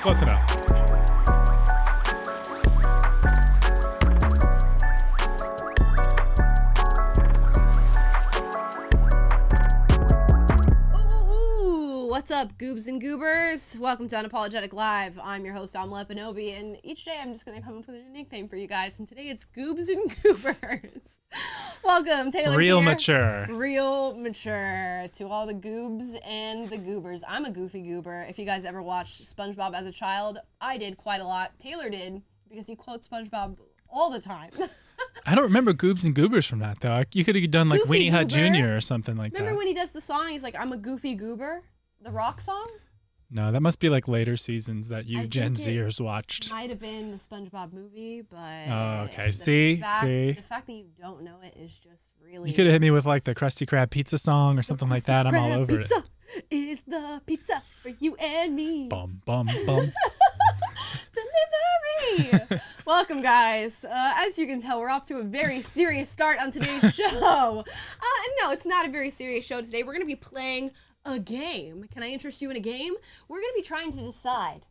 Close enough. What's up, goobs and goobers? Welcome to Unapologetic Live. I'm your host, Amla Epinobi, and each day I'm just going to come up with a new nickname for you guys, and today it's Goobs and Goobers. Welcome, Taylor's Real here. mature. Real mature to all the goobs and the goobers. I'm a goofy goober. If you guys ever watched SpongeBob as a child, I did quite a lot. Taylor did, because he quotes SpongeBob all the time. I don't remember Goobs and Goobers from that, though. You could have done like Goofy Weenie Hut Goober. Jr. or something like that. Remember when he does the song, he's like, I'm a goofy goober? The rock song? No, that must be like later seasons that you I Gen think it Zers watched. Might have been the SpongeBob movie, but Oh, okay. The See? fact that you don't know it is just really. You could have hit me with like the Krusty Krab pizza song or something like that. I'm all over pizza it. Is the pizza for you and me. Bum, bum, bum. Delivery! Welcome, guys. As you can tell, we're off to a very serious start on today's show. And no, it's not a very serious show today. We're going to be playing a game. Can I interest you in a game? We're going to be trying to decide,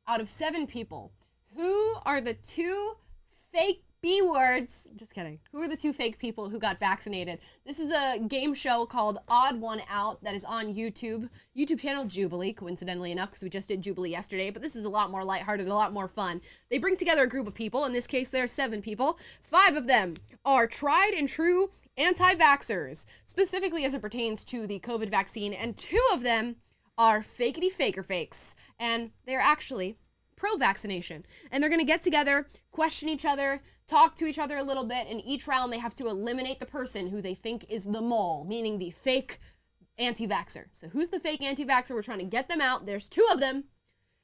out of 7 people, who are the 2 fake B words. Just kidding. Who are the 2 fake people who got vaccinated? This is a game show called Odd One Out that is on YouTube channel Jubilee, coincidentally enough, because we just did Jubilee yesterday, but this is a lot more lighthearted, a lot more fun. They bring together a group of people. In this case, there are 7 people. 5 of them are tried and true anti-vaxxers, specifically as it pertains to the COVID vaccine, and 2 of them are fakety faker fakes, and they're actually pro-vaccination. And they're going to get together, question each other, talk to each other a little bit, and each round they have to eliminate the person who they think is the mole, meaning the fake anti-vaxxer. So who's the fake anti-vaxxer? We're trying to get them out. There's 2 of them,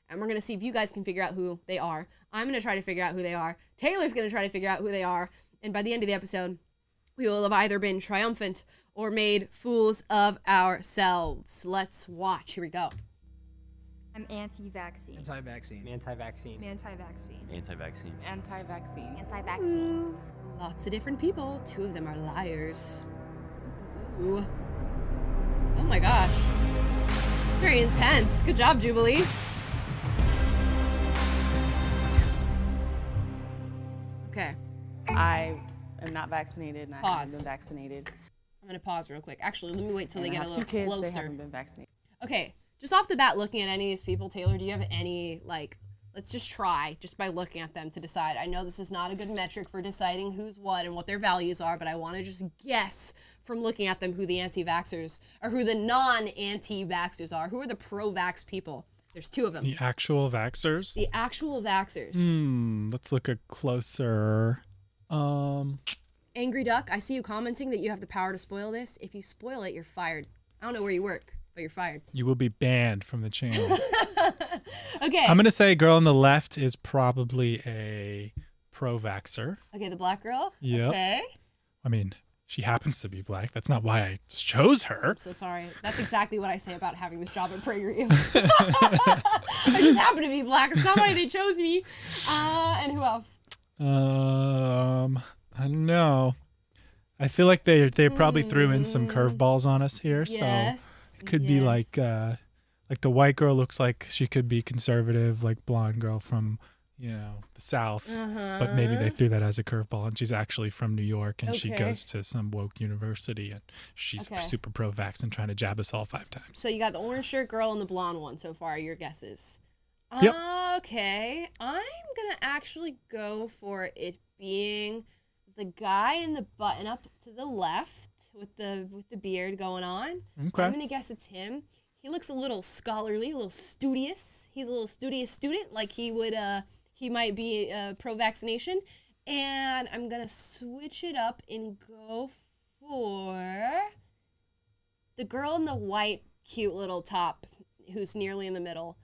and we're going to see if you guys can figure out who they are. I'm going to try to figure out who they are. Taylor's going to try to figure out who they are, and by the end of the episode, we will have either been triumphant or made fools of ourselves. Let's watch. Here we go. I'm anti-vaccine. Anti-vaccine. Anti-vaccine. Anti-vaccine. Anti-vaccine. Anti-vaccine. Anti-vaccine. Ooh, lots of different people. 2 of them are liars. Ooh. Oh my gosh. Very intense. Good job, Jubilee. Okay. I am not vaccinated, and I haven't Pause. been vaccinated. I'm going to pause real quick. Actually, let me wait till And they I get a have 2 little kids, They closer. haven't been vaccinated. Okay, just off the bat, looking at any of these people, Taylor, do you have any, let's just try, just by looking at them to decide. I know this is not a good metric for deciding who's what and what their values are, but I want to just guess from looking at them who the anti-vaxxers, or who the non-anti-vaxxers are. Who are the pro-vax people? There's 2 of them. The actual vaxxers? The actual vaxxers. Let's look a closer. Angry Duck, I see you commenting that you have the power to spoil this. If you spoil it, you're fired. I don't know where you work, but you're fired. You will be banned from the channel. Okay. I'm going to say girl on the left is probably a pro-vaxxer. Okay, the black girl? Yep. Okay. I mean, she happens to be black. That's not why I chose her. I'm so sorry. That's exactly what I say about having this job at PragerU. I just happen to be black. It's not why they chose me. And who else? I don't know. I feel like they probably threw in some curveballs on us here. Yes. So it could be like the white girl looks like she could be conservative, like blonde girl from, the South. But maybe they threw that as a curveball, and she's actually from New York, and she goes to some woke university, and she's super pro-vax and trying to jab us all 5 times. So you got the orange shirt girl and the blonde one so far. Your guesses. Yep. Okay. I'm going to actually go for it being the guy in the button up to the left with the beard going on. Okay. I'm going to guess it's him. He looks a little scholarly, a little studious. He's a little studious student, like he might be pro-vaccination. And I'm going to switch it up and go for the girl in the white, cute little top who's nearly in the middle.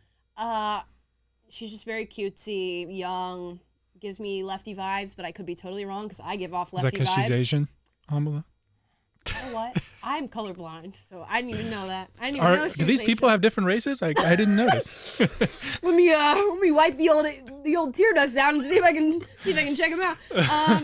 She's just very cutesy, young, gives me lefty vibes, but I could be totally wrong because I give off lefty vibes. Is that because she's Asian? You know what? I'm colorblind, so I didn't even know that. I didn't even know she Do was these people Asian. have different races? I didn't notice. Let me wipe the old tear ducts down and see if I can check them out.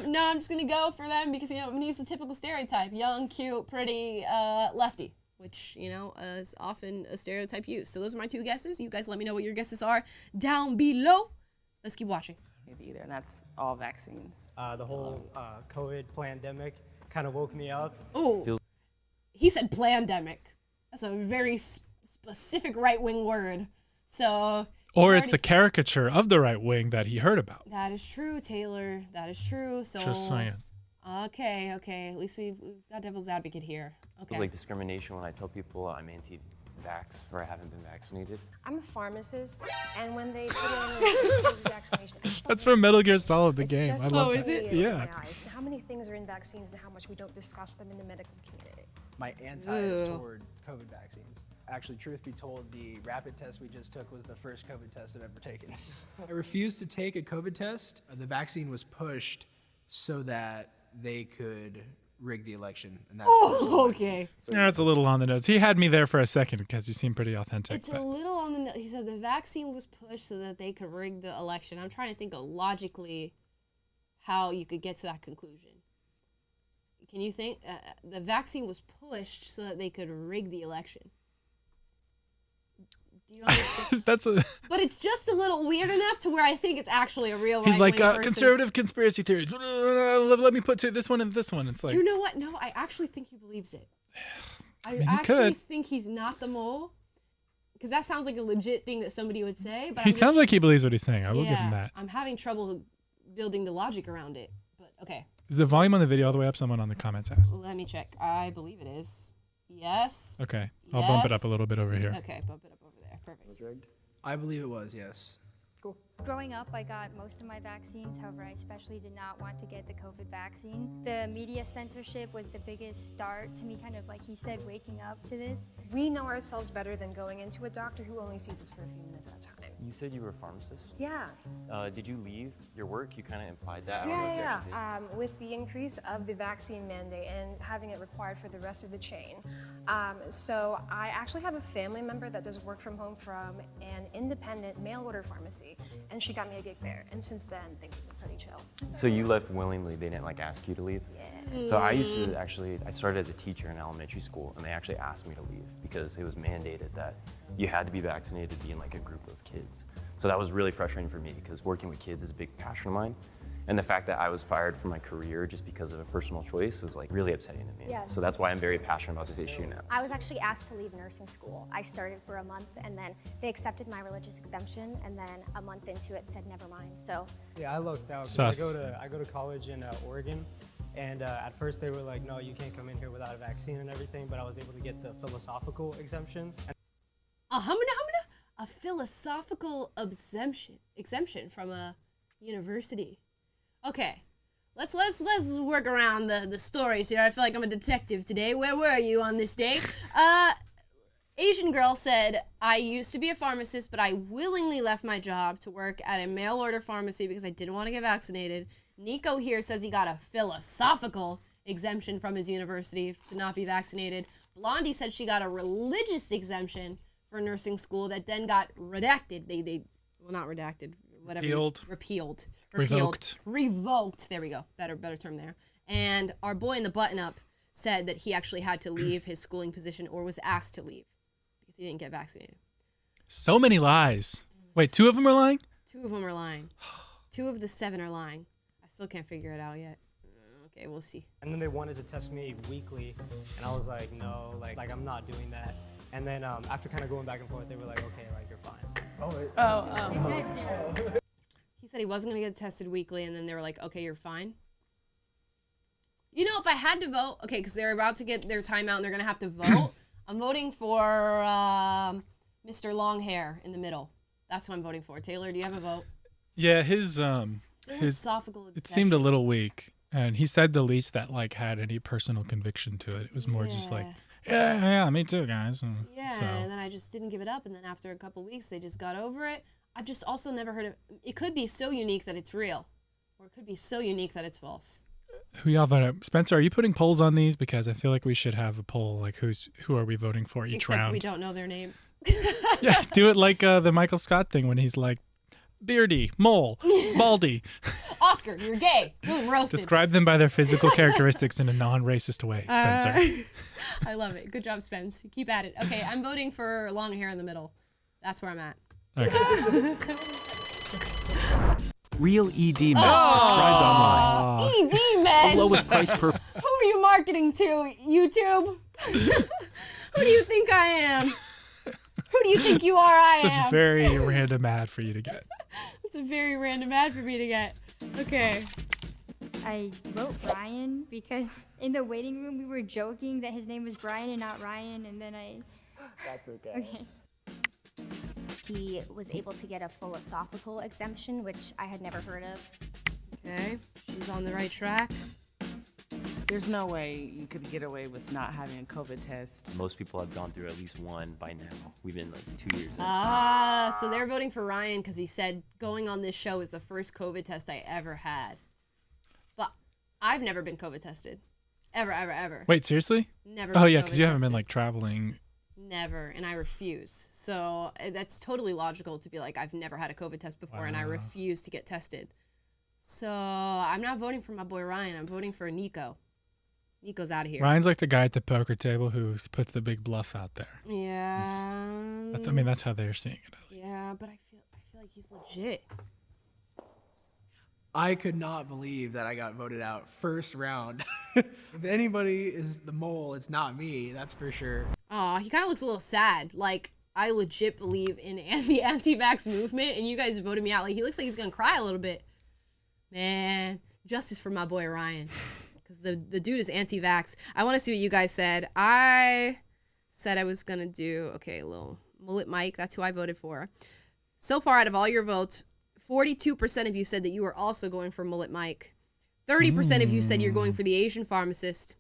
No, I'm just gonna go for them because I'm gonna use the typical stereotype: young, cute, pretty, lefty. which, you know, is often a stereotype used. So those are my 2 guesses. You guys let me know what your guesses are down below. Let's keep watching. Either, and that's all vaccines. The whole COVID pandemic kind of woke me up. Oh, he said pandemic. That's a very specific right-wing word. So. Or it's the caricature of the right wing that he heard about. That is true, Taylor. That is true. So. Just saying. Okay. At least we've got devil's advocate here. Okay. It's like discrimination when I tell people I'm anti-vax or I haven't been vaccinated. I'm a pharmacist, and when they put in vaccination, That's from Metal Gear Solid, the it's game. just I love is that. it? Yeah. How many things are in vaccines and how much we don't discuss them in the medical community? My anti is toward COVID vaccines. Actually, truth be told, the rapid test we just took was the first COVID test I've ever taken. I refused to take a COVID test. The vaccine was pushed so that they could rig the election. And that's Okay. Yeah, it's a little on the nose. He had me there for a second because he seemed pretty authentic. It's a little on the nose. He said the vaccine was pushed so that they could rig the election. I'm trying to think of logically how you could get to that conclusion. Can you think the vaccine was pushed so that they could rig the election? Do you understand? But it's just a little weird enough to where I think it's actually a real. He's like right-wing person. conservative conspiracy theories. Let me put this one and this one. It's like, You know what? No, I actually think he believes it. I mean, he actually could. think he's not the mole. Because that sounds like a legit thing that somebody would say. But he sounds like he believes what he's saying. I will give him that. I'm having trouble building the logic around it. But okay. Is the volume on the video all the way up? Someone on the comments asked. Let me check. I believe it is. Yes. Okay. I'll bump it up a Yes. little bit over here. Okay, bump it up over there. Perfect. I believe it was, yes. Growing up, I got most of my vaccines. However, I especially did not want to get the COVID vaccine. The media censorship was the biggest start to me kind of, like he said, waking up to this. We know ourselves better than going into a doctor who only sees us for a few minutes at a time. You said you were a pharmacist? Yeah. Did you leave your work? You kind of implied that. I don't know if you actually did. With the increase of the vaccine mandate and having it required for the rest of the chain. So I actually have a family member that does work from home from an independent mail order pharmacy, and she got me a gig there. And since then, things have been pretty chill. So you left willingly? They didn't like ask you to leave? Yeah. So I used to I started as a teacher in elementary school, and they actually asked me to leave because it was mandated that you had to be vaccinated to be in like a group of kids. So that was really frustrating for me because working with kids is a big passion of mine. And the fact that I was fired from my career just because of a personal choice is like really upsetting to me. Yeah. So that's why I'm very passionate about this issue now. I was actually asked to leave nursing school. I started for a month and then they accepted my religious exemption, and then a month into it said never mind. So Yeah, I looked out. 'Cause Sus. I go to college in Oregon, and at first they were like, no, you can't come in here without a vaccine and everything, but I was able to get the philosophical exemption. A philosophical exemption from a university. Okay, let's work around the stories here. I feel like I'm a detective today. Where were you on this day? Asian girl said, I used to be a pharmacist, but I willingly left my job to work at a mail order pharmacy because I didn't want to get vaccinated. Nico here says he got a philosophical exemption from his university to not be vaccinated. Blondie said she got a religious exemption for nursing school that then got redacted. Well, not redacted, whatever. Repealed. Repealed. Revoked. There we go. Better term there. And our boy in the button-up said that he actually had to leave his schooling position or was asked to leave because he didn't get vaccinated. So many lies. Wait, 2 of them are lying? 2 of them are lying. 2 of the 7 are lying. I still can't figure it out yet. Okay, we'll see. And then they wanted to test me weekly, and I was like, no, like I'm not doing that. And then after kind of going back and forth, they were like, okay, like you're fine. He said he wasn't going to get tested weekly, and then they were like, okay, you're fine. You know, if I had to vote, okay, because they're about to get their timeout and they're going to have to vote, I'm voting for Mr. Long Hair in the middle. That's who I'm voting for. Taylor, do you have a vote? Yeah, his Philosophical it seemed a little weak, and he said the least that like had any personal conviction to it. It was more just like, yeah, me too, guys. Yeah, So. and then I just didn't give it up, and then after a couple weeks, they just got over it. I've just also never heard of it. Could be so unique that it's real, or it could be so unique that it's false. Who y'all vote out? Spencer, are you putting polls on these? Because I feel like we should have a poll, like who are we voting for each Except round? we don't know their names. Yeah, do it like the Michael Scott thing when he's like, beardy, mole, baldy. Oscar, you're gay. Boom, roasted. Describe them by their physical characteristics in a non-racist way, Spencer. I love it. Good job, Spence. Keep at it. Okay, I'm voting for long hair in the middle. That's where I'm at. Okay. Real ED meds prescribed online. ED meds. The lowest price per. Who are you marketing to, YouTube? Who do you think I am? Who do you think you are? I It's am. a very random ad for you to get. It's a very random ad for me to get. Okay. I wrote Brian because in the waiting room we were joking that his name was Brian and not Ryan, and then That's okay. Okay. He was able to get a philosophical exemption, which I had never heard of. Okay. She's on the right track. There's no way you could get away with not having a COVID test. Most people have gone through at least one by now. We've been like 2 years in. So they're voting for Ryan because he said going on this show is the first COVID test I ever had. But I've never been COVID tested. Ever. Wait, seriously? Never Oh been yeah, because you haven't been COVID-tested. like traveling. Never, and I refuse. So that's totally logical to be like, I've never had a COVID test before, and I Wow. refuse to get tested. So I'm not voting for my boy Ryan. I'm voting for Nico. Nico's out of here. Ryan's like the guy at the poker table who puts the big bluff out there. Yeah. That's how they're seeing it. Yeah, but I feel like he's legit. I could not believe that I got voted out first round. If anybody is the mole, it's not me. That's for sure. Aw, he kind of looks a little sad. Like, I legit believe in the anti-vax movement, and you guys voted me out. Like, he looks like he's gonna cry a little bit. Man, justice for my boy Ryan. Because the dude is anti-vax. I want to see what you guys said. I said I was gonna do, okay, a little mullet Mike. That's who I voted for. So far, out of all your votes, 42% of you said that you were also going for mullet Mike. 30% of you said you're going for the Asian pharmacist.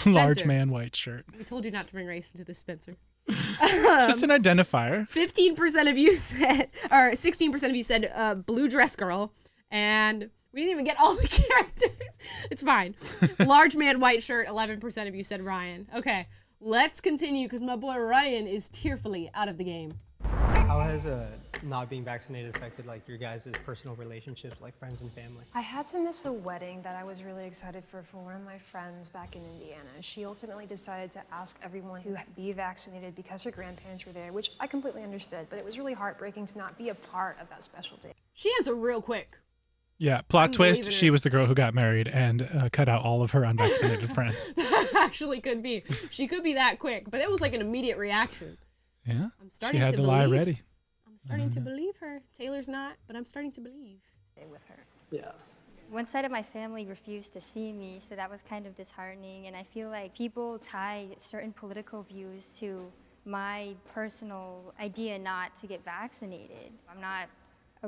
Large Spencer. man, white shirt. We told you not to bring race into this, Spencer. It's just an identifier. 15% of you said, or 16% of you said blue dress girl, and we didn't even get all the characters. It's fine. Large man, white shirt, 11% of you said Ryan. Okay, let's continue because my boy Ryan is tearfully out of the game. How has not being vaccinated affected like your guys' personal relationships, like friends and family? I had to miss a wedding that I was really excited for one of my friends back in Indiana. She ultimately decided to ask everyone to be vaccinated because her grandparents were there, which I completely understood, but it was really heartbreaking to not be a part of that special day. She answered real quick. Yeah, plot I'm twist, believing she her. was the girl who got married and cut out all of her unvaccinated friends. Actually could be. She could be that quick, but it was like an immediate reaction. Yeah, I'm starting she had to the believe. lie ready. I'm starting to believe her. Taylor's not, but I'm starting to believe. With her. Yeah. One side of my family refused to see me, so that was kind of disheartening. And I feel like people tie certain political views to my personal idea not to get vaccinated. I'm not a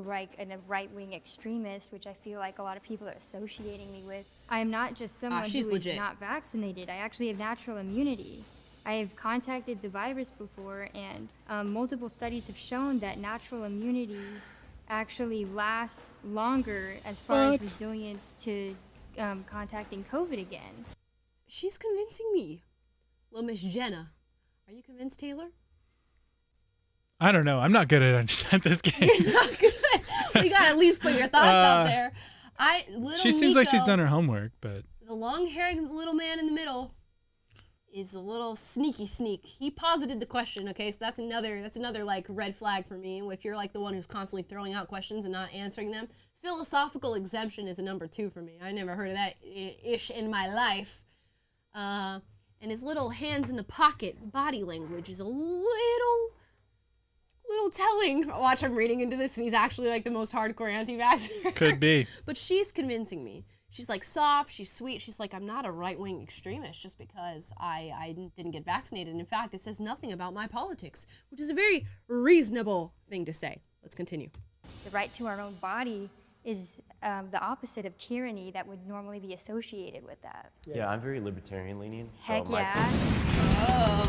right-wing extremist, which I feel like a lot of people are associating me with. I am not just someone who she's is legit. not vaccinated. I actually have natural immunity. I have contacted the virus before, and multiple studies have shown that natural immunity actually lasts longer as far as resilience to contacting COVID again. She's convincing me. Little Miss Jenna. Are you convinced, Taylor? I don't know. I'm not good at this game. You're not good. We gotta at least put your thoughts out there. She seems like she's Nico, done her homework, but the long-haired little man in the middle is a little sneaky sneak. He posited the question, okay? So that's another like red flag for me. If you're like the one who's constantly throwing out questions and not answering them, philosophical exemption is a number 2 for me. I never heard of that ish in my life. And his little hands in the pocket body language is a little telling. Watch, I'm reading into this, and he's actually like the most hardcore anti-vaxxer. could be. But she's convincing me. She's like soft, she's sweet. She's like, I'm not a right-wing extremist just because I didn't get vaccinated. And in fact, it says nothing about my politics, which is a very reasonable thing to say. Let's continue. The right to our own body is the opposite of tyranny that would normally be associated with that. Yeah, I'm very libertarian leaning. Heck so yeah.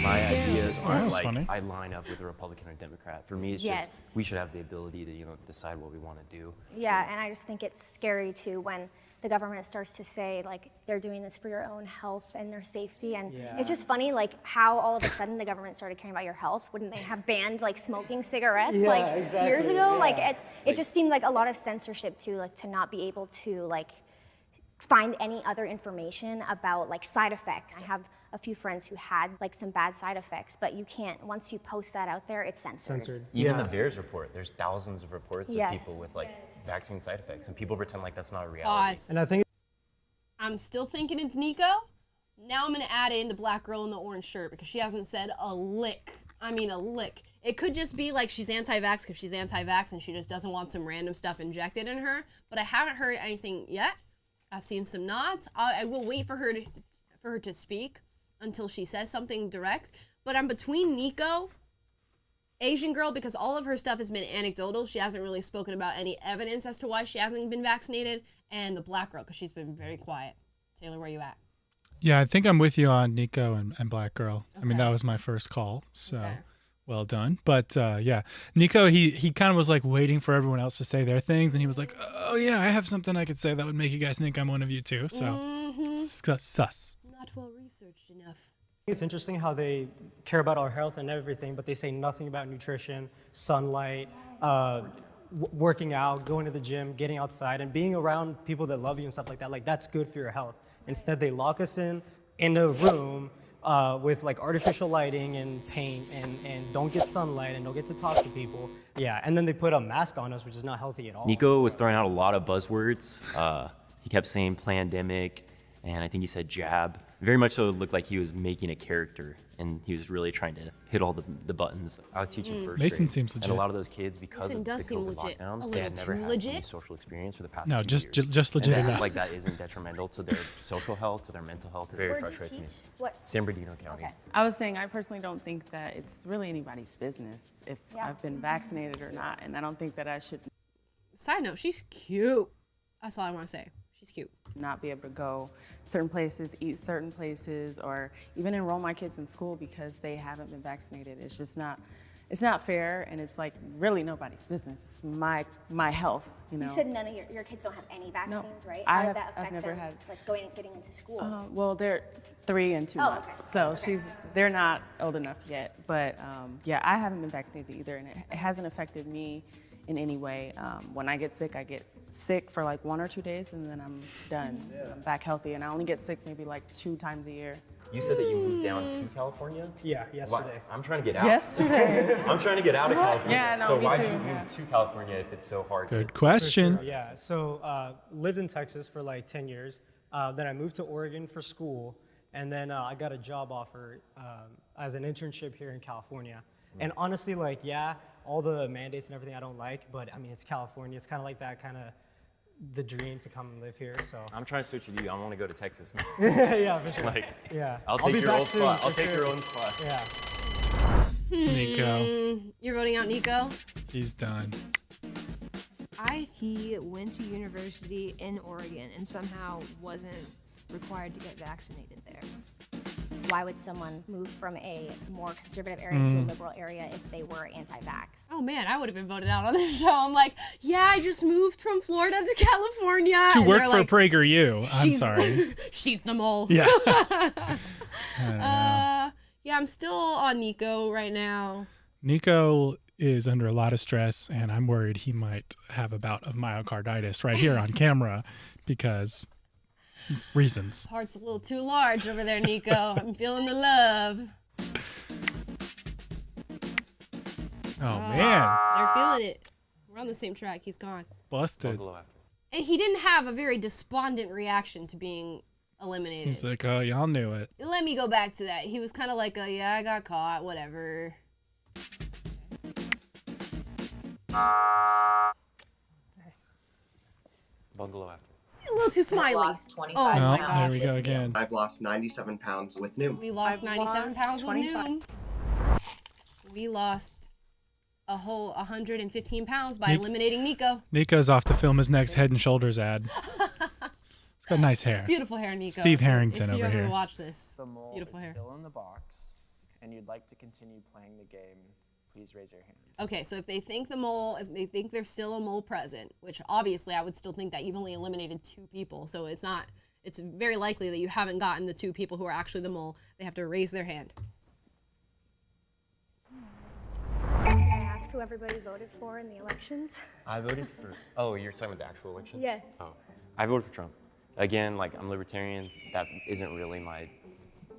My ideas that aren't was like funny. I line up with a Republican or Democrat. For me, it's Yes. just we should have the ability to decide what we want to do. Yeah, and I just think it's scary too when the government starts to say like they're doing this for your own health and their safety, and Yeah. it's just funny like how all of a sudden the government started caring about your health. Wouldn't they have banned like smoking cigarettes Yeah, like exactly, years ago? yeah. Like it just seemed like a lot of censorship too, like to not be able to like find any other information about like side effects. I have a few friends who had like some bad side effects, but you can't, once you post that out there, it's censored. Even the VAERS report, there's thousands of reports Yes. of people with like vaccine side effects, and people pretend like that's not a reality. Pause. And I think I'm still thinking it's Nico. Now I'm gonna add in the black girl in the orange shirt because she hasn't said a lick. I mean a lick. It could just be like she's anti-vax because she's anti-vax and she just doesn't want some random stuff injected in her. But I haven't heard anything yet. I've seen some nods. I will wait for her to speak until she says something direct. But I'm between Nico, Asian girl, because all of her stuff has been anecdotal. She hasn't really spoken about any evidence as to why she hasn't been vaccinated, and the black girl because she's been very quiet. Taylor, where you at? Yeah, I think I'm with you on Nico and Black Girl. I mean, Okay. that was my first call, so Okay. well done. But yeah, Nico, he kind of was like waiting for everyone else to say their things, and he was like, oh yeah, I have something I could say that would make you guys think I'm one of you too. So sus. Not well researched enough. it's interesting how they care about our health and everything, but they say nothing about nutrition, sunlight, working out, going to the gym, getting outside, and being around people that love you and stuff like that. Like, that's good for your health. Instead, they lock us in a room with like artificial lighting and paint and don't get sunlight and don't get to talk to people. Yeah, and then they put a mask on us, which is not healthy at all. Nico was throwing out a lot of buzzwords. He kept saying pandemic, and I think he said jab. Very much so it looked like he was making a character, and he was really trying to hit all the buttons. I was teaching first Mason grade, seems and legit. a lot of those kids, because Mason of the does seem COVID legit. lockdowns, A they had little never too had legit. any social experience for the past No, 2 just years. legit And enough. like that isn't detrimental to their social health, to their mental health. It very Where'd you frustrates me. teach? What? San Bernardino County. Okay. I was saying I personally don't think that it's really anybody's business if Yeah. I've been vaccinated or not, and I don't think that I should Side note, she's cute. That's all I want to say. She's cute. not be able to go certain places, eat certain places, or even enroll my kids in school because they haven't been vaccinated. It's just not, it's not fair, and it's like really nobody's business. It's my health, you know. You said none of your kids don't have any vaccines, right? I How did have- that I've affect never them, had- like getting into school? Well, they're 3 and 2 Oh, months, okay. so Okay. they're not old enough yet. But yeah, I haven't been vaccinated either, and it hasn't affected me in any way. When I get sick for like 1 or 2 days, and then I'm done. I'm back healthy, and I only get sick maybe like 2 times a year. You said that you moved down to California? Yeah, Why- yesterday. I'm trying to get out. Yesterday. I'm trying to get out of California. Yeah, no, so me why too, did you yeah. move to California if it's so hard? Good For question. sure, yeah. So lived in Texas for like 10 years. Then I moved to Oregon for school, and then I got a job offer as an internship here in California. And honestly, like, yeah, all the mandates and everything I don't like, but I mean, it's California. It's kind of like that kind of the dream to come and live here. So I'm trying to switch with you. I want to go to Texas, man. yeah, for sure. Like, Yeah, I'll be take your back old soon, spot. for I'll take sure. your own spot. Yeah. Nico, You're voting out Nico? he's done. He went to university in Oregon and somehow wasn't required to get vaccinated there. Why would someone move from a more conservative area to a liberal area if they were anti-vax? Oh man, I would have been voted out on this show. I'm like, yeah, I just moved from Florida to California. To And work they're for like, PragerU. I'm "She's- sorry. She's the mole. Yeah. I don't know. Yeah, I'm still on Nico right now. Nico is under a lot of stress, and I'm worried he might have a bout of myocarditis right here on camera because reasons. Heart's a little too large over there, Nico. I'm feeling the love. Oh man, They're feeling it. We're on the same track. He's gone. busted. Buffalo after. And he didn't have a very despondent reaction to being eliminated. He's like, oh, y'all knew it. Let me go back to that. He was kind of like, yeah, I got caught, whatever. Bungalow after. A little too smiley. lost 25 Oh my Oh, god. there we go again. I've lost 97 pounds with Noom. We lost 97 pounds with 25. Noom. We lost a whole 115 pounds by Nick- eliminating Nico. Nico's off to film his next Head and Shoulders ad. He's got nice hair. Beautiful hair, Nico. Steve Harrington if you over ever here. watch this. The mole Beautiful is hair. still in the box, and you'd like to continue playing the game, please raise your hand. Okay, so if they think there's still a mole present, which obviously I would still think that you've only eliminated 2 people, so it's very likely that you haven't gotten the 2 people who are actually the mole. They have to raise their hand. Can I ask who everybody voted for in the elections? I voted for, oh, you're talking about the actual election? Yes. Oh, I voted for Trump. Again, like, I'm libertarian. That isn't really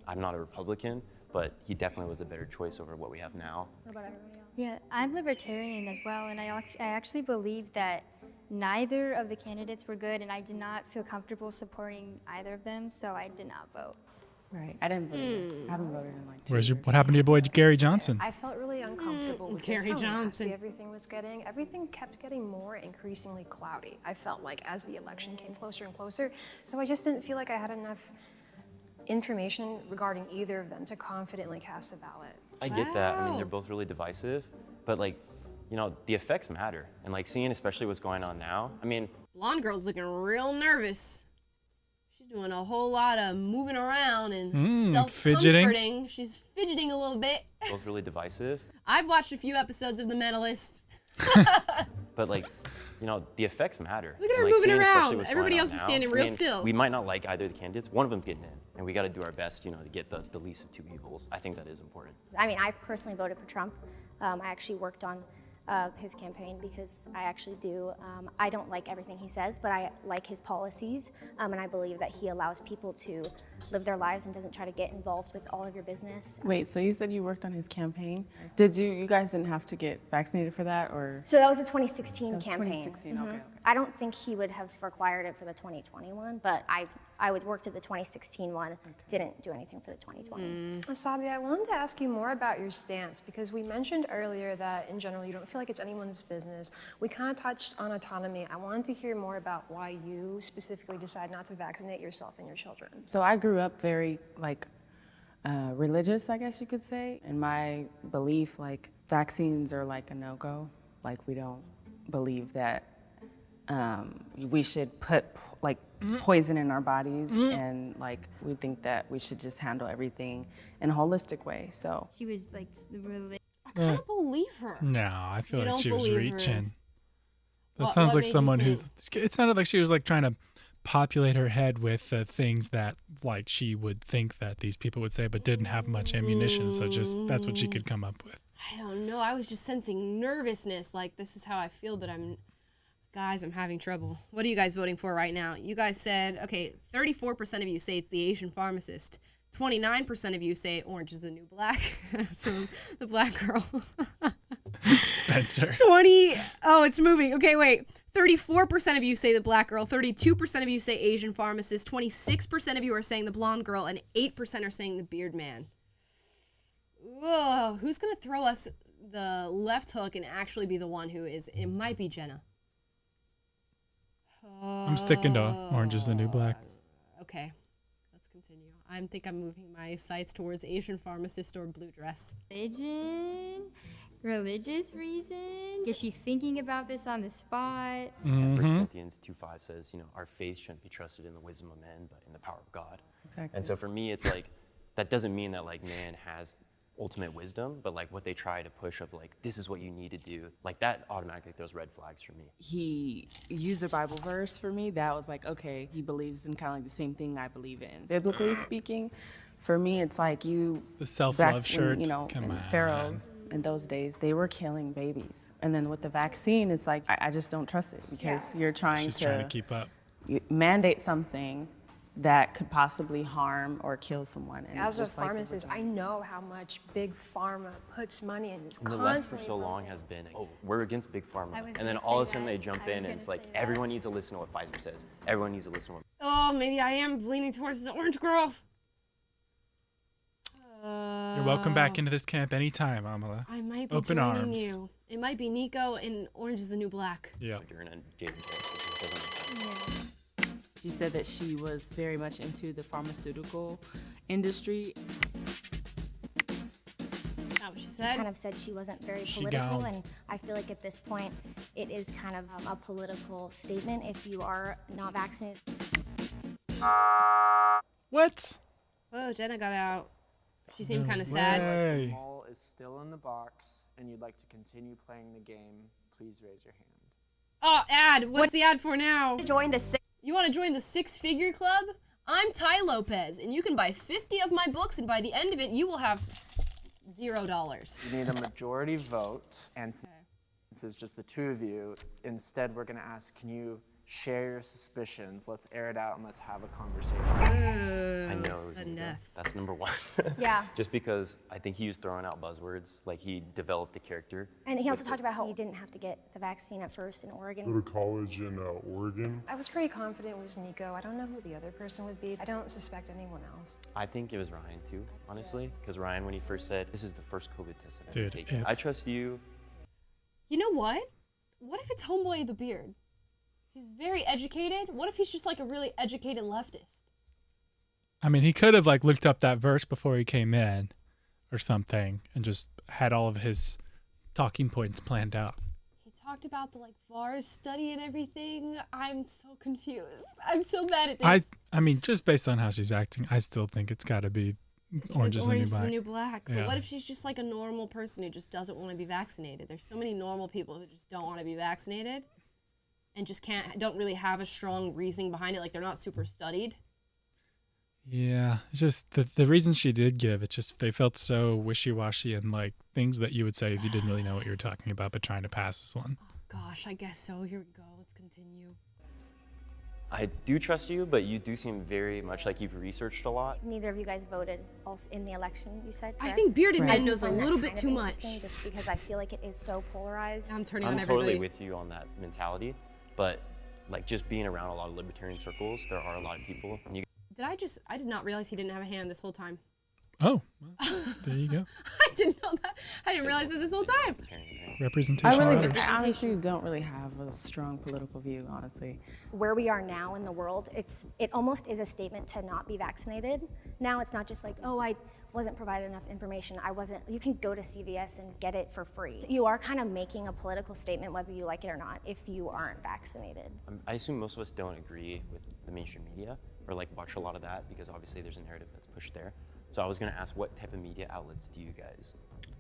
I'm not a Republican, but he definitely was a better choice over what we have now. What about everybody else? Yeah, I'm libertarian as well, and I actually believe that neither of the candidates were good, and I did not feel comfortable supporting either of them, so I did not vote. Right. I didn't vote. I haven't voted in like 2 Where's years. what happened to your boy Gary Johnson? I felt really uncomfortable with Gary just how Johnson. nasty everything was getting. Everything kept getting more increasingly cloudy, I felt like, as the election came closer and closer. So I just didn't feel like I had enough information regarding either of them to confidently cast a ballot. I get that. I mean, they're both really divisive, but like, you know, the effects matter. And like seeing especially what's going on now, I mean. Blonde girl's looking real nervous. She's doing a whole lot of moving around and self-comforting. She's fidgeting a little bit. Both really divisive. I've watched a few episodes of The Mentalist. But like, you know, the effects matter. Look at her And, like, moving seeing especially around. what's Everybody going else on is now, standing I real mean, still. We might not like either of the candidates. One of them's getting in, and we got to do our best, you know, to get the least of 2 evils. I think that is important. I mean, I personally voted for Trump. I actually worked on his campaign because I actually do. I don't like everything he says, but I like his policies, and I believe that he allows people to live their lives and doesn't try to get involved with all of your business. Wait, so you said you worked on his campaign? Did you guys didn't have to get vaccinated for that, or? So that was a 2016 That was campaign. 2016, okay. I don't think he would have required it for the 2021, but I would work to the 2016 one, didn't do anything for the 2020. Asabi, I wanted to ask you more about your stance because we mentioned earlier that in general you don't feel like it's anyone's business. We kind of touched on autonomy. I wanted to hear more about why you specifically decide not to vaccinate yourself and your children. So I grew up very religious, I guess you could say. In my belief, like vaccines are like a no-go. Like we don't believe that we should put like poison in our bodies, and like we think that we should just handle everything in a holistic way. So She was like the religion. I kind of believe her. No, I feel You like don't she was believe her. reaching. That What sounds like made you someone think? it sounded like she was like trying to populate her head with the things that like she would think that these people would say, but didn't have much ammunition. So just that's what she could come up with. I don't know. I was just sensing nervousness. Like, this is how I feel, but guys, I'm having trouble. What are you guys voting for right now? You guys said, okay, 34% of you say it's the Asian pharmacist. 29% of you say orange is the new black. So the black girl. Spencer. Oh, it's moving. Okay, wait. 34% of you say the black girl. 32% of you say Asian pharmacist. 26% of you are saying the blonde girl. And 8% are saying the beard man. Whoa, who's going to throw us the left hook and actually be the one who is? It might be Jenna. I'm sticking to orange is the new black. Okay, let's continue. I think I'm moving my sights towards Asian pharmacist or blue dress. Religious reason? Is she thinking about this on the spot? 1 Corinthians 2:5 says, you know, our faith shouldn't be trusted in the wisdom of men, but in the power of God. Exactly. And so for me, it's like, that doesn't mean that like man has ultimate wisdom, but like what they try to push of like, this is what you need to do, like that automatically throws red flags for me. he used a Bible verse for me that was like, okay, he believes in kind of like the same thing I believe in. Biblically speaking, for me, it's like The self-love back when, shirt. you know, Come in on. pharaohs in those days, they were killing babies. And then with the vaccine, it's like, I just don't trust it because you're trying She's trying to keep up. mandate something that could possibly harm or kill someone. And As a just like pharmacist, I know how much Big Pharma puts money in this And the left for constantly. so long has been, oh, we're against Big Pharma. I was And then gonna all of a say sudden that. they jump I was in and gonna it's like, say that. everyone needs to listen to what Pfizer says. Everyone needs to listen to what. Oh, maybe I am leaning towards the orange girl. You're welcome back into this camp anytime, Amala. I might be Open joining arms. you. It might be Nico and orange is the new black. Yeah. Moderna and J&J. She said that she was very much into the pharmaceutical industry. That's what she said. Kind of said she wasn't very She political, gone. and I feel like at this point it is kind of a political statement if you are not vaccinated. What? Oh, Jenna got out. She seemed No kind of sad. way. Mall is still in the box and you'd like to continue playing the game, please raise your hand. Oh, ad. What's the ad for now? Join the You want to join the Six-Figure Club? I'm Ty Lopez, and you can buy 50 of my books, and by the end of it, you will have $0. You need a majority vote, and since it's just the two of you, instead we're going to ask, can you share your suspicions? Let's air it out and let's have a conversation. I know. Sudden death. That's number one. Yeah. Just because I think he was throwing out buzzwords, like he developed the character. And he also talked about how he didn't have to get the vaccine at first in Oregon. Go to college in Oregon. I was pretty confident it was Nico. I don't know who the other person would be. I don't suspect anyone else. I think it was Ryan too, honestly, because Ryan, when he first said, this is the first COVID test I've ever Dude, taken. I trust you. You know what? What if it's Homeboy the Beard? He's very educated. What if he's just like a really educated leftist? I mean, he could have like looked up that verse before he came in or something and just had all of his talking points planned out. He talked about the like VARS study and everything. I'm so confused. I'm so bad at this. I mean, just based on how she's acting, I still think it's got to be Orange is the New Black. But Yeah. what if she's just like a normal person who just doesn't want to be vaccinated? There's so many normal people who just don't want to be vaccinated and just don't really have a strong reasoning behind it. Like they're not super studied. Yeah, it's just the reasons she did give, it's just they felt so wishy-washy and like things that you would say if you didn't really know what you were talking about, but trying to pass this one. Oh gosh, I guess so. Here we go. Let's continue. I do trust you, but you do seem very much like you've researched a lot. Neither of you guys voted also in the election, you said, I correct? think Bearded I Man do knows a find that little bit kind of too much. interesting Just because I feel like it is so polarized. I'm turning I'm on everybody. totally with you on that mentality, but like just being around a lot of libertarian circles, there are a lot of people. And I did not realize he didn't have a hand this whole time. Oh, well, there you go. I didn't know that. I didn't realize it this whole time. Representation matters. I honestly don't really have a strong political view, honestly. Where we are now in the world, it almost is a statement to not be vaccinated. Now it's not just like, oh, I wasn't provided enough information. You can go to CVS and get it for free. You are kind of making a political statement whether you like it or not if you aren't vaccinated. I assume most of us don't agree with the mainstream media or like watch a lot of that because obviously there's a narrative that's pushed there. So I was going to ask, what type of media outlets do you guys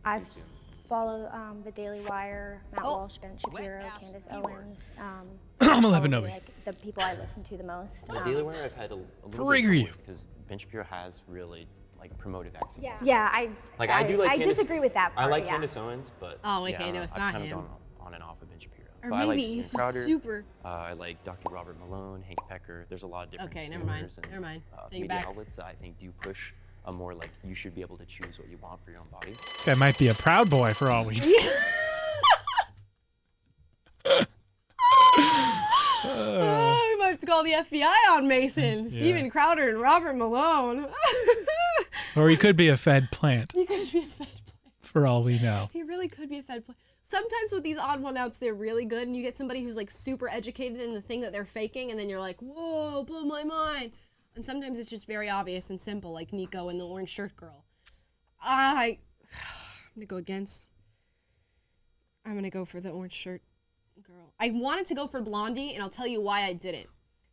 I consume? follow the Daily Wire, Matt Walsh, Ben Shapiro, Candace Owens. I'm a probably, Lebanese. like the people I listen to the most. The Daily Wire I've had a little Rigor you. bit because Ben Shapiro has really like promoted vaccines. Yeah, I disagree with that part. I like yeah. Candace Owens, but Oh, okay, yeah, I don't no, know, it's I've not kind of him. gone on and off of Ben Shapiro. Or But I like maybe Steven he's Crowder. just super. I like Dr. Robert Malone, Hank Pecker. There's a lot of different Okay, never mind. streamers and, Never mind. Take it media back. outlets that I think do push a more like you should be able to choose what you want for your own body. This guy might be a Proud Boy for all we know. Oh, we might have to call the FBI on Mason, Steven Crowder, and Robert Malone. Or he could be a Fed plant He could be a Fed plant. for all we know. He really could be a Fed plant. Sometimes with these odd one outs, they're really good, and you get somebody who's like super educated in the thing that they're faking, and then you're like, whoa, blew my mind. And sometimes it's just very obvious and simple, like Nico and the orange shirt girl. I'm gonna go for the orange shirt girl. I wanted to go for Blondie, and I'll tell you why I didn't.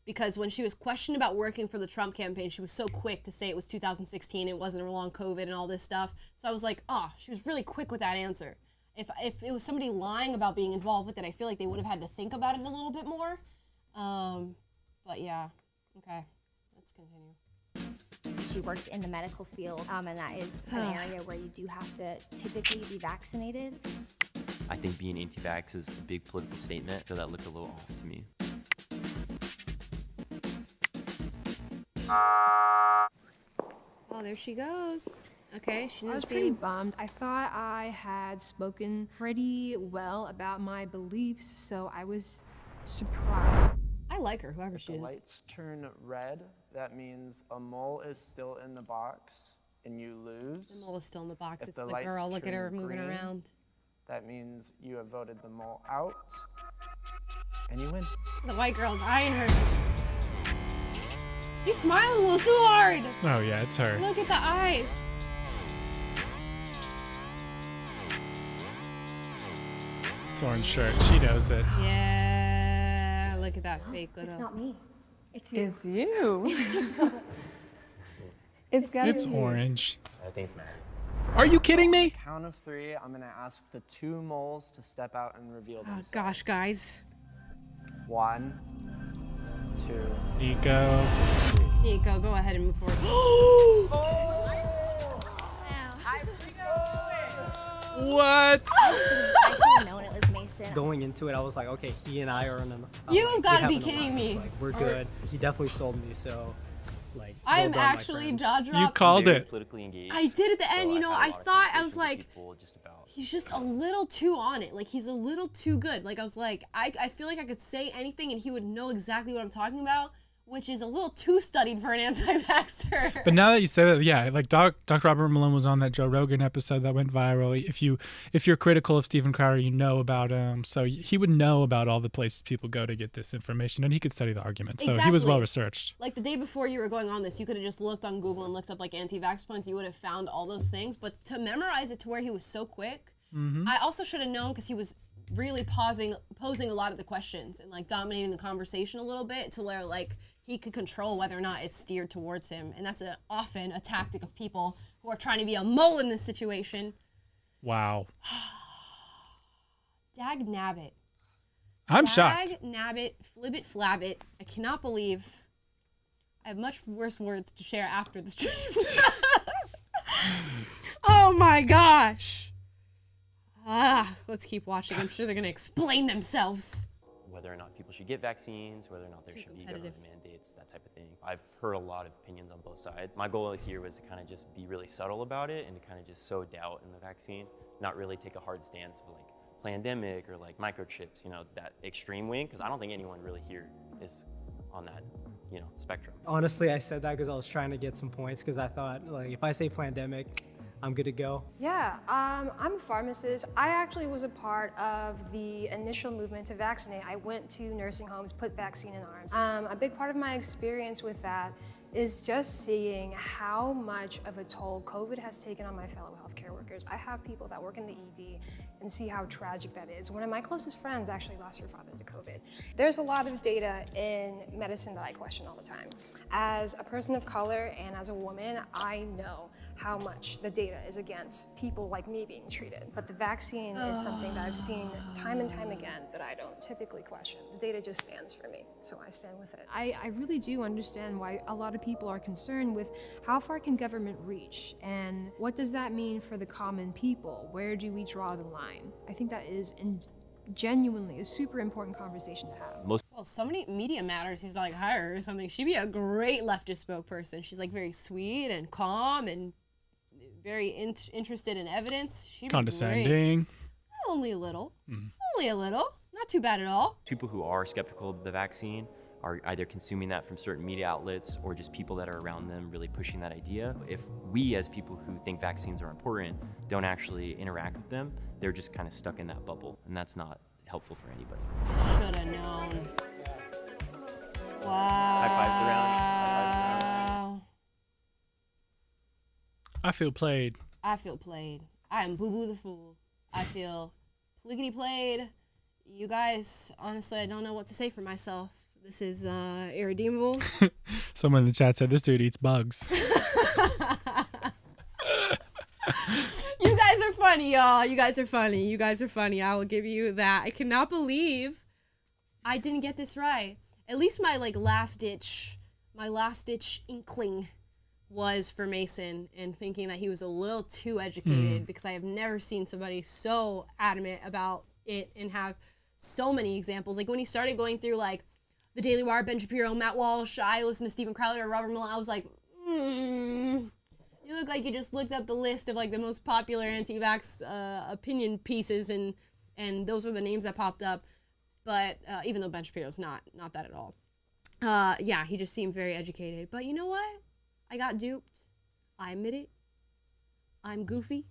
Because when she was questioned about working for the Trump campaign, she was so quick to say it was 2016, it wasn't long COVID and all this stuff. So I was like, she was really quick with that answer. If it was somebody lying about being involved with it, I feel like they would have had to think about it a little bit more. But yeah, okay, let's continue. She worked in the medical field, and that is an area where you do have to typically be vaccinated. I think being anti-vax is a big political statement, so that looked a little off to me. Oh, there she goes. Okay, she I didn't was pretty bummed. I thought I had spoken pretty well about my beliefs, so I was surprised. I like her, whoever she The is. lights turn red. That means a mole is still in the box and you lose. The mole is still in the box. If It's the the lights girl. Look at her turn moving green, around. That means you have voted the mole out and you win. The white girl's eyeing her. She's smiling a little too hard. Oh yeah, it's her. Look at the eyes. It's orange shirt. She knows it. Yeah, look at that fake little. It's not me. It's you. It's you. It's got It's orange. I think it's Matt. Are you kidding me? Count of 3, I'm gonna ask the 2 moles to step out and reveal Oh themselves. gosh, guys. 1, 2, Nico. 3. Nico, go ahead and move forward. What? I should have known it was Mason. Going into it, I was like, okay, he and I are on an. You've gotta be we have an kidding alliance, me. Like, we're good. He definitely sold me, so like. well I'm done, my actually friend. jaw dropped. You called Very it. politically engaged. I did at the end, so you know, I've had I a lot of thought, I conversations was with like, people just about, he's just a little too on it. Like, he's a little too good. Like, I was like, I feel like I could say anything and he would know exactly what I'm talking about, which is a little too studied for an anti-vaxxer. But now that you say that, yeah, like Dr. Robert Malone was on that Joe Rogan episode that went viral. If you're critical of Steven Crowder, you know about him. So he would know about all the places people go to get this information, and he could study the argument. So he was Exactly. well researched. Like, the day before you were going on this, you could have just looked on Google and looked up, like, anti-vax points. You would have found all those things. But to memorize it to where he was so quick, I also should have known because he was really posing a lot of the questions and, like, dominating the conversation a little bit to where, like, he could control whether or not it's steered towards him. And that's often a tactic of people who are trying to be a mole in this situation. Wow. Dag nabbit. I'm shocked. Dag nabbit, flibbit flabbit. I cannot believe I have much worse words to share after the stream. Oh my gosh. Let's keep watching. I'm sure they're gonna explain themselves. whether or not people should get vaccines, whether or not there should be government mandates, that type of thing. I've heard a lot of opinions on both sides. My goal here was to kind of just be really subtle about it and to kind of just sow doubt in the vaccine, not really take a hard stance of like pandemic or like microchips, you know, that extreme wing, because I don't think anyone really here is on that, you know, spectrum. Honestly, I said that because I was trying to get some points because I thought, like, if I say pandemic, I'm good to go. Yeah, I'm a pharmacist. I actually was a part of the initial movement to vaccinate. I went to nursing homes, put vaccine in arms. A big part of my experience with that is just seeing how much of a toll COVID has taken on my fellow healthcare workers. I have people that work in the ED and see how tragic that is. One of my closest friends actually lost her father to COVID. There's a lot of data in medicine that I question all the time. As a person of color and as a woman, I know how much the data is against people like me being treated. But the vaccine is something that I've seen time and time again that I don't typically question. The data just stands for me, so I stand with it. I really do understand why a lot of people are concerned with how far can government reach and what does that mean for the common people? Where do we draw the line? I think that is genuinely a super important conversation to have. Well, so many Media Matters, he's like, hire her or something. She'd be a great leftist spokesperson. She's like very sweet and calm and very interested in evidence. She'd be condescending. great. Only a little. Only a little. Not too bad at all. People who are skeptical of the vaccine are either consuming that from certain media outlets or just people that are around them really pushing that idea. If we as people who think vaccines are important don't actually interact with them, they're just kind of stuck in that bubble, and that's not helpful for anybody. Should have known. Wow. High fives around. High fives around. I feel played. I feel played. I am Boo Boo the Fool. I feel pliggity played. You guys, honestly, I don't know what to say for myself. This is irredeemable. Someone in the chat said this dude eats bugs. You guys are funny, y'all. You guys are funny. You guys are funny. I will give you that. I cannot believe I didn't get this right. At least my last ditch inkling was for Mason and thinking that he was a little too educated because I have never seen somebody so adamant about it and have so many examples. Like when he started going through like the Daily Wire, Ben Shapiro, Matt Walsh, I listened to Steven Crowder, Robert Malone, I was like, you look like you just looked up the list of like the most popular anti-vax opinion pieces and those were the names that popped up. But even though Ben Shapiro's not that at all. Yeah, he just seemed very educated. But you know what? I got duped. I admit it. I'm goofy.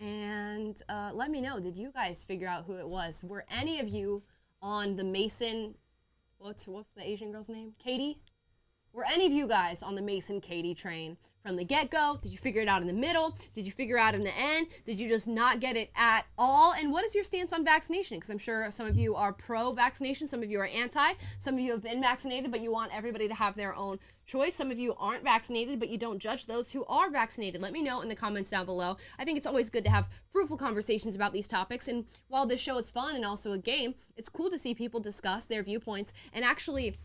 And let me know, did you guys figure out who it was? Were any of you on the Mason, what's the Asian girl's name? Katie? Were any of you guys on the Mason-Katie train from the get-go? Did you figure it out in the middle? Did you figure out in the end? Did you just not get it at all? And what is your stance on vaccination? Because I'm sure some of you are pro-vaccination, some of you are anti, some of you have been vaccinated, but you want everybody to have their own choice. Some of you aren't vaccinated, but you don't judge those who are vaccinated. Let me know in the comments down below. I think it's always good to have fruitful conversations about these topics. And while this show is fun and also a game, it's cool to see people discuss their viewpoints. And actually,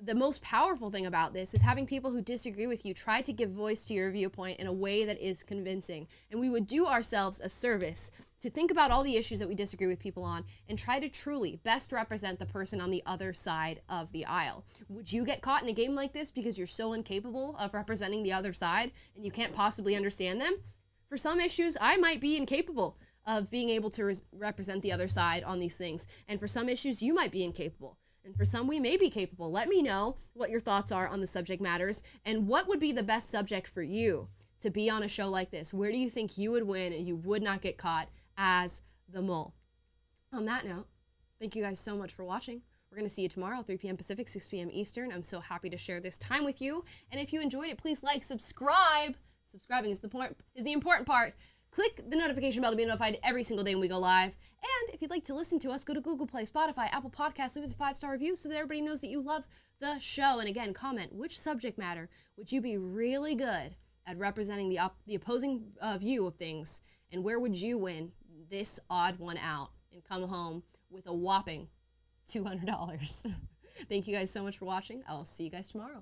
the most powerful thing about this is having people who disagree with you try to give voice to your viewpoint in a way that is convincing. And we would do ourselves a service to think about all the issues that we disagree with people on and try to truly best represent the person on the other side of the aisle. Would you get caught in a game like this because you're so incapable of representing the other side and you can't possibly understand them? For some issues, I might be incapable of being able to represent the other side on these things. And for some issues, you might be incapable. And for some, we may be capable. Let me know what your thoughts are on the subject matters and what would be the best subject for you to be on a show like this. Where do you think you would win and you would not get caught as the mole? On that note, thank you guys so much for watching. We're going to see you tomorrow, 3 p.m. Pacific, 6 p.m. Eastern. I'm so happy to share this time with you. And if you enjoyed it, please like, subscribe. Subscribing is the important part. Click the notification bell to be notified every single day when we go live. And if you'd like to listen to us, go to Google Play, Spotify, Apple Podcasts, leave us a 5-star review so that everybody knows that you love the show. And again, comment which subject matter would you be really good at representing the opposing view of things, and where would you win this odd one out and come home with a whopping $200. Thank you guys so much for watching. I'll see you guys tomorrow.